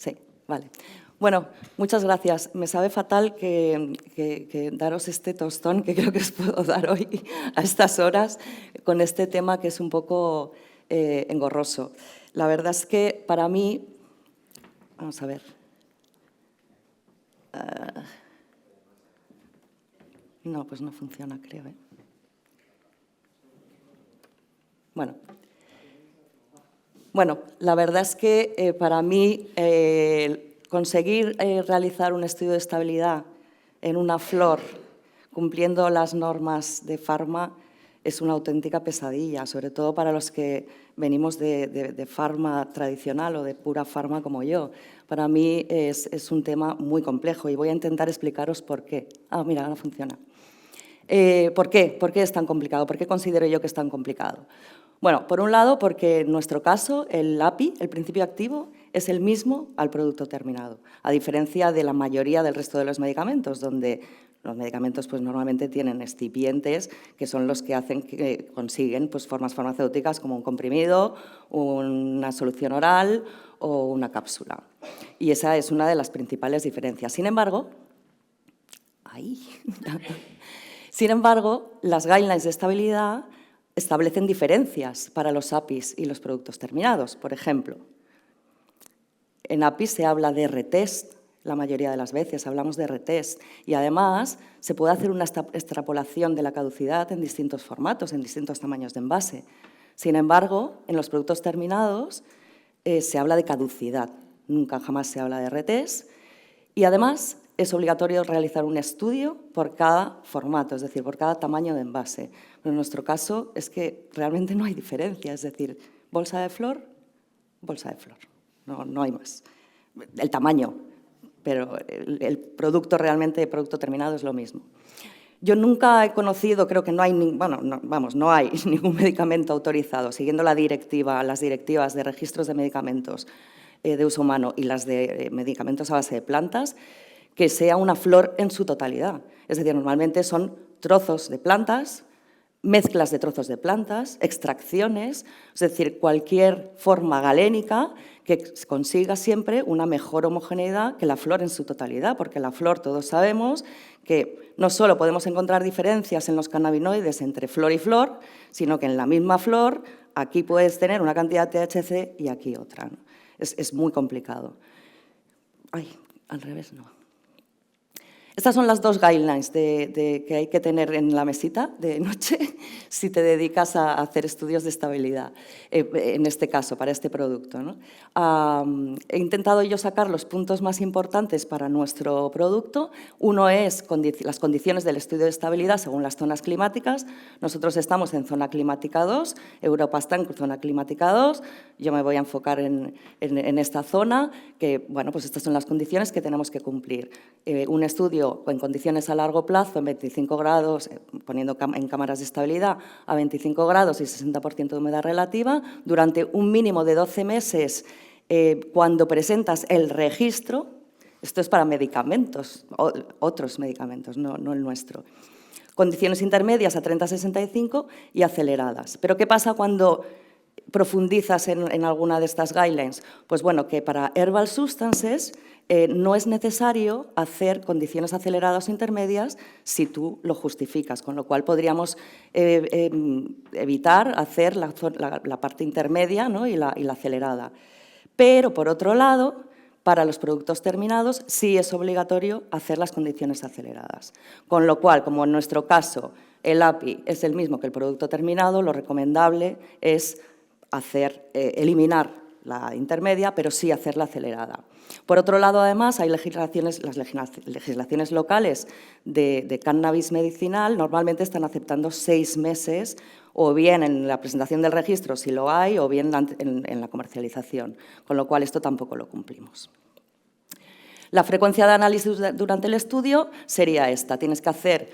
Sí, vale. Bueno, muchas gracias. Me sabe fatal que daros este tostón que creo que os puedo dar hoy a estas horas con este tema que es un poco engorroso. La verdad es que para mí… Vamos a ver. No, pues no funciona, creo. Bueno, la verdad es que para mí conseguir realizar un estudio de estabilidad en una flor cumpliendo las normas de Pharma es una auténtica pesadilla, sobre todo para los que venimos de Pharma tradicional o de pura Pharma como yo. Para mí es un tema muy complejo y voy a intentar explicaros por qué. Ah, mira, ahora funciona. ¿Por qué? ¿Por qué es tan complicado? ¿Por qué considero yo que es tan complicado? Bueno, por un lado, porque en nuestro caso el API, el principio activo, es el mismo al producto terminado, a diferencia de la mayoría del resto de los medicamentos, donde los medicamentos pues, normalmente tienen excipientes que son los que hacen que consiguen pues, formas farmacéuticas como un comprimido, una solución oral o una cápsula. Y esa es una de las principales diferencias. Sin embargo, las guidelines de estabilidad establecen diferencias para los APIs y los productos terminados. Por ejemplo, en APIs se habla de retest, la mayoría de las veces hablamos de retest, y además se puede hacer una extrapolación de la caducidad en distintos formatos, en distintos tamaños de envase. Sin embargo, en los productos terminados se habla de caducidad, nunca jamás se habla de retest, y además es obligatorio realizar un estudio por cada formato, es decir, por cada tamaño de envase. Pero en nuestro caso es que realmente no hay diferencia, es decir, bolsa de flor, no hay más. El tamaño, pero el producto realmente, el producto terminado es lo mismo. Yo nunca he conocido, creo que no hay, no hay ningún medicamento autorizado, siguiendo las directivas de registros de medicamentos de uso humano y las de medicamentos a base de plantas, que sea una flor en su totalidad. Es decir, normalmente son trozos de plantas, mezclas de trozos de plantas, extracciones, es decir, cualquier forma galénica que consiga siempre una mejor homogeneidad que la flor en su totalidad, porque la flor todos sabemos que no solo podemos encontrar diferencias en los cannabinoides entre flor y flor, sino que en la misma flor aquí puedes tener una cantidad de THC y aquí otra, ¿no? Es muy complicado. Ay, al revés no. Estas son las dos guidelines que hay que tener en la mesita de noche si te dedicas a hacer estudios de estabilidad, en este caso, para este producto, ¿no? He intentado yo sacar los puntos más importantes para nuestro producto. Uno es las condiciones del estudio de estabilidad según las zonas climáticas. Nosotros estamos en zona climática 2, Europa está en zona climática 2. Yo me voy a enfocar en esta zona, que, bueno, pues estas son las condiciones que tenemos que cumplir. Un estudio en condiciones a largo plazo, en 25 grados, poniendo en cámaras de estabilidad a 25 grados y 60% de humedad relativa, durante un mínimo de 12 meses cuando presentas el registro. Esto es para medicamentos, otros medicamentos, no el nuestro. Condiciones intermedias a 30-65 y aceleradas. Pero ¿qué pasa cuando profundizas en alguna de estas guidelines? Pues bueno, que para herbal substances no es necesario hacer condiciones aceleradas o intermedias si tú lo justificas, con lo cual podríamos evitar hacer la parte intermedia, ¿no? y la acelerada. Pero, por otro lado, para los productos terminados sí es obligatorio hacer las condiciones aceleradas. Con lo cual, como en nuestro caso el API es el mismo que el producto terminado, lo recomendable es eliminar la intermedia, pero sí hacer la acelerada. Por otro lado, además, hay las legislaciones locales de cannabis medicinal, normalmente están aceptando 6 meses, o bien en la presentación del registro, si lo hay, o bien en la comercialización, con lo cual esto tampoco lo cumplimos. La frecuencia de análisis durante el estudio sería esta. Tienes que hacer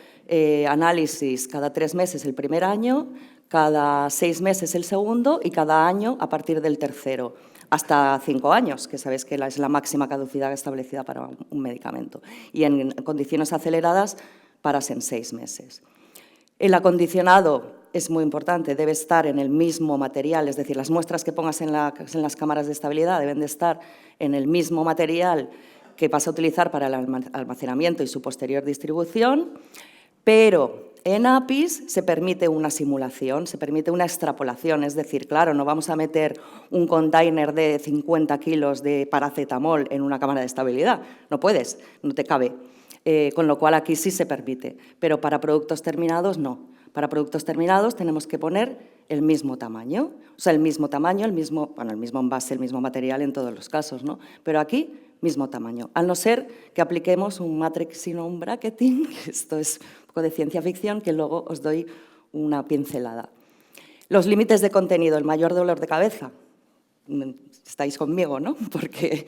análisis cada 3 meses el primer año, cada 6 meses el segundo y cada año a partir del tercero, hasta 5 años, que sabéis que es la máxima caducidad establecida para un medicamento. Y en condiciones aceleradas paras en 6 meses. El acondicionado es muy importante, debe estar en el mismo material, es decir, las muestras que pongas en las cámaras de estabilidad deben de estar en el mismo material que vas a utilizar para el almacenamiento y su posterior distribución, pero en APIs se permite una simulación, se permite una extrapolación, es decir, claro, no vamos a meter un container de 50 kilos de paracetamol en una cámara de estabilidad, no puedes, no te cabe. Con lo cual aquí sí se permite, pero para productos terminados no. Para productos terminados tenemos que poner el mismo tamaño, o sea, el mismo tamaño, el mismo envase, el mismo material en todos los casos, ¿no? Pero aquí, mismo tamaño, al no ser que apliquemos un matrixinum bracketing, esto es un poco de ciencia ficción, que luego os doy una pincelada. Los límites de contenido, el mayor dolor de cabeza. Estáis conmigo, ¿no? Porque,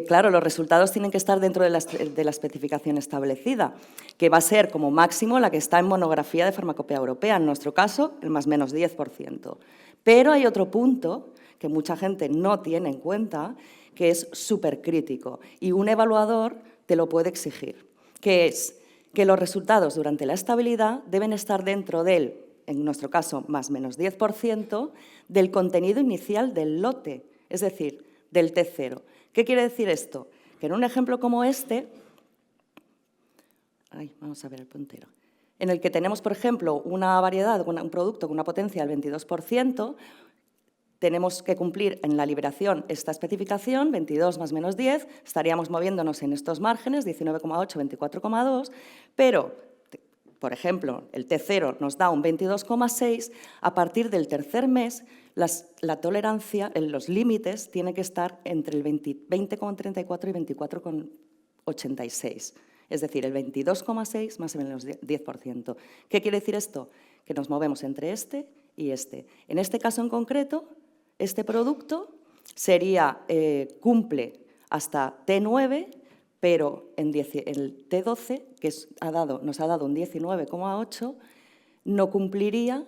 claro, los resultados tienen que estar dentro de la especificación establecida, que va a ser como máximo la que está en monografía de farmacopea europea, en nuestro caso, el más menos 10%. Pero hay otro punto que mucha gente no tiene en cuenta, que es súper crítico, y un evaluador te lo puede exigir, que es que los resultados durante la estabilidad deben estar dentro del, en nuestro caso, más menos 10%, del contenido inicial del lote, es decir, del T0. ¿Qué quiere decir esto? Que en un ejemplo como este, vamos a ver el puntero, en el que tenemos, por ejemplo, una variedad, un producto con una potencia del 22%, tenemos que cumplir en la liberación esta especificación, 22 más menos 10, estaríamos moviéndonos en estos márgenes, 19,8, 24,2, pero, por ejemplo, el T0 nos da un 22,6, a partir del tercer mes la tolerancia, los límites, tiene que estar entre el 20,34 y 24,86. Es decir, el 22,6 más o menos 10%. ¿Qué quiere decir esto? Que nos movemos entre este y este. En este caso en concreto, este producto cumple hasta T9, pero en el T12, que nos ha dado un 19,8, no cumpliría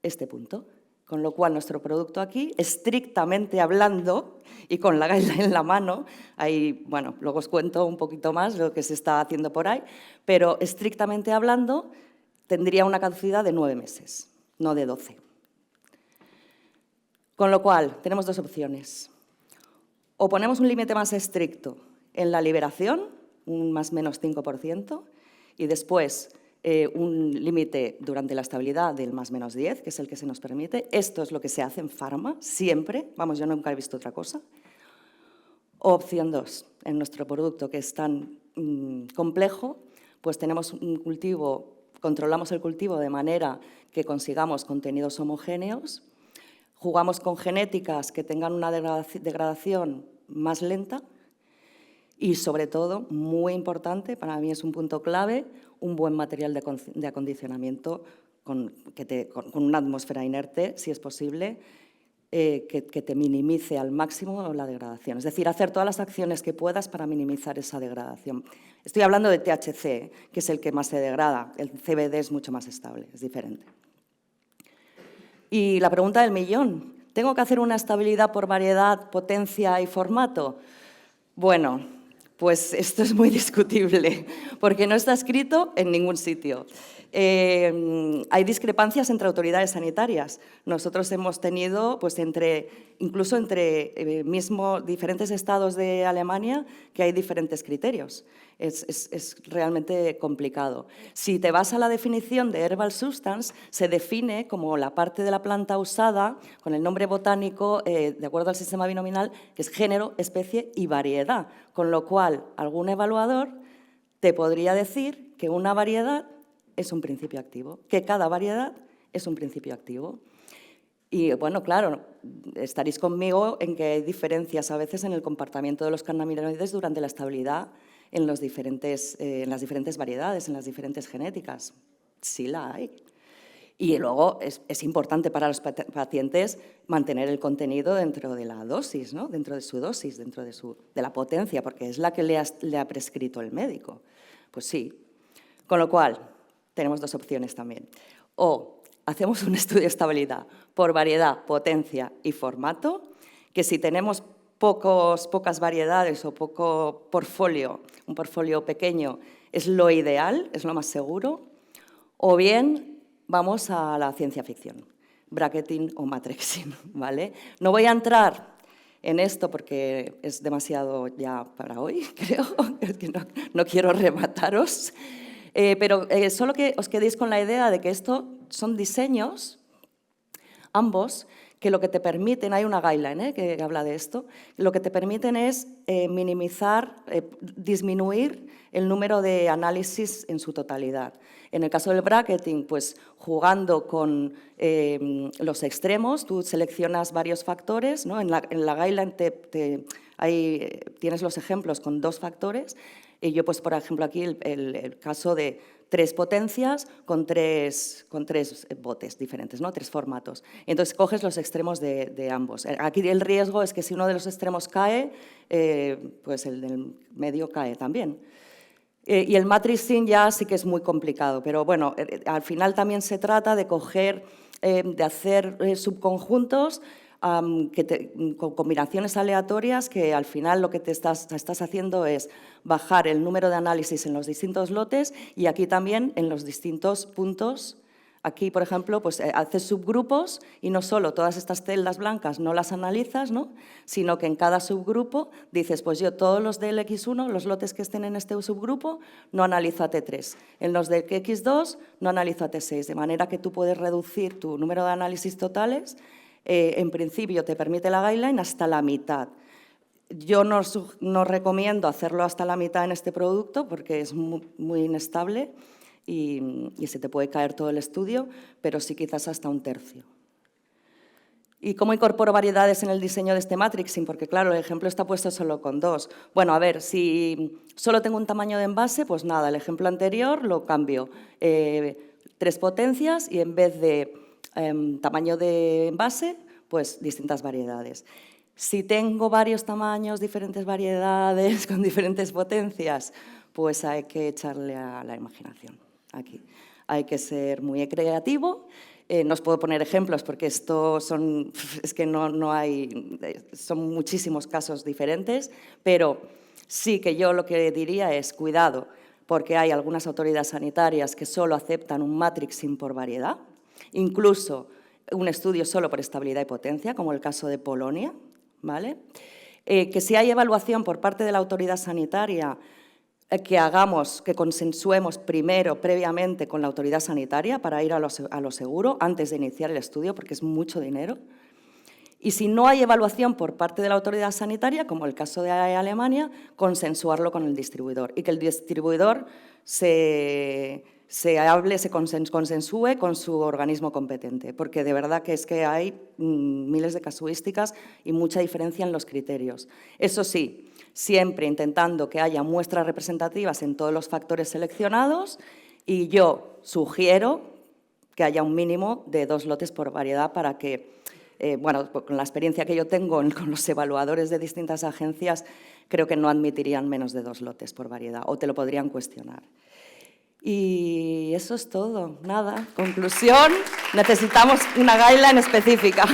este punto. Con lo cual, nuestro producto aquí, estrictamente hablando, y con la guideline en la mano, ahí, bueno, luego os cuento un poquito más lo que se está haciendo por ahí, pero estrictamente hablando, tendría una caducidad de 9 meses, no de 12. Con lo cual, tenemos dos opciones. O ponemos un límite más estricto en la liberación, un más menos 5%, y después un límite durante la estabilidad del más menos 10, que es el que se nos permite. Esto es lo que se hace en farma, siempre. Vamos, yo nunca he visto otra cosa. O opción 2, en nuestro producto, que es tan complejo, pues tenemos un cultivo, controlamos el cultivo de manera que consigamos contenidos homogéneos, jugamos con genéticas que tengan una degradación más lenta y, sobre todo, muy importante, para mí es un punto clave, un buen material de acondicionamiento con una atmósfera inerte, si es posible, que te minimice al máximo la degradación. Es decir, hacer todas las acciones que puedas para minimizar esa degradación. Estoy hablando de THC, que es el que más se degrada. El CBD es mucho más estable, es diferente. Y la pregunta del millón, ¿tengo que hacer una estabilidad por variedad, potencia y formato? Bueno, pues esto es muy discutible, porque no está escrito en ningún sitio. Hay discrepancias entre autoridades sanitarias. Nosotros hemos tenido, pues incluso entre diferentes estados de Alemania, que hay diferentes criterios. Es realmente complicado. Si te vas a la definición de herbal substance, se define como la parte de la planta usada con el nombre botánico, de acuerdo al sistema binominal, que es género, especie y variedad. Con lo cual, algún evaluador te podría decir que una variedad es un principio activo, que cada variedad es un principio activo. Y, bueno, claro, estaréis conmigo en que hay diferencias a veces en el comportamiento de los cannabinoides durante la estabilidad en las diferentes variedades, en las diferentes genéticas. Sí la hay. Y luego es importante para los pacientes mantener el contenido dentro de la dosis, ¿no? Dentro de su dosis, dentro de la potencia, porque es la que le ha prescrito el médico. Pues sí. Con lo cual, tenemos dos opciones también. O hacemos un estudio de estabilidad por variedad, potencia y formato, que si tenemos pocas variedades o poco portfolio, un portfolio pequeño, es lo ideal, es lo más seguro. O bien Vamos a la ciencia ficción, bracketing o matrixing, ¿vale? No voy a entrar en esto porque es demasiado ya para hoy, creo, es que no quiero remataros, pero solo que os quedéis con la idea de que esto son diseños, ambos, que lo que te permiten, hay una guideline que habla de esto, lo que te permiten es minimizar, disminuir el número de análisis en su totalidad. En el caso del bracketing, pues jugando con los extremos, tú seleccionas varios factores, ¿no? En la guideline tienes los ejemplos con 2 factores, y yo, pues, por ejemplo, aquí el caso de 3 potencias con tres botes diferentes, ¿no? 3 formatos. Entonces, coges los extremos de ambos. Aquí el riesgo es que si uno de los extremos cae, pues el del medio cae también. Y el matrixing ya sí que es muy complicado, pero bueno, al final también se trata de coger, de hacer subconjuntos con combinaciones aleatorias que al final lo que te estás haciendo es bajar el número de análisis en los distintos lotes y aquí también en los distintos puntos. Aquí, por ejemplo, pues haces subgrupos y no solo todas estas celdas blancas no las analizas, ¿no? Sino que en cada subgrupo dices, pues yo todos los del X1, los lotes que estén en este subgrupo, no analizo a T3. En los del X2 no analizo a T6, de manera que tú puedes reducir tu número de análisis totales. En principio te permite la guideline hasta la mitad. Yo no recomiendo hacerlo hasta la mitad en este producto porque es muy inestable y se te puede caer todo el estudio, pero sí quizás hasta 1/3. ¿Y cómo incorporo variedades en el diseño de este matrixing? Porque claro, el ejemplo está puesto solo con 2. Bueno, a ver, si solo tengo un tamaño de envase, pues nada, el ejemplo anterior lo cambio. 3 potencias y en vez de tamaño de envase, pues distintas variedades. Si tengo varios tamaños, diferentes variedades, con diferentes potencias, pues hay que echarle a la imaginación aquí. Hay que ser muy creativo. No os puedo poner ejemplos porque esto son muchísimos casos diferentes, pero sí que yo lo que diría es cuidado, porque hay algunas autoridades sanitarias que solo aceptan un matrixing por variedad, incluso un estudio solo por estabilidad y potencia, como el caso de Polonia, ¿vale? Que si hay evaluación por parte de la autoridad sanitaria, que consensuemos previamente con la autoridad sanitaria para ir a lo seguro antes de iniciar el estudio, porque es mucho dinero. Y si no hay evaluación por parte de la autoridad sanitaria, como el caso de Alemania, consensuarlo con el distribuidor y que el distribuidor se consensúe con su organismo competente, porque de verdad que es que hay miles de casuísticas y mucha diferencia en los criterios. Eso sí, siempre intentando que haya muestras representativas en todos los factores seleccionados y yo sugiero que haya un mínimo de 2 lotes por variedad para que, bueno, con la experiencia que yo tengo con los evaluadores de distintas agencias, creo que no admitirían menos de 2 lotes por variedad o te lo podrían cuestionar. Y eso es todo. Nada, conclusión, necesitamos una guideline específica.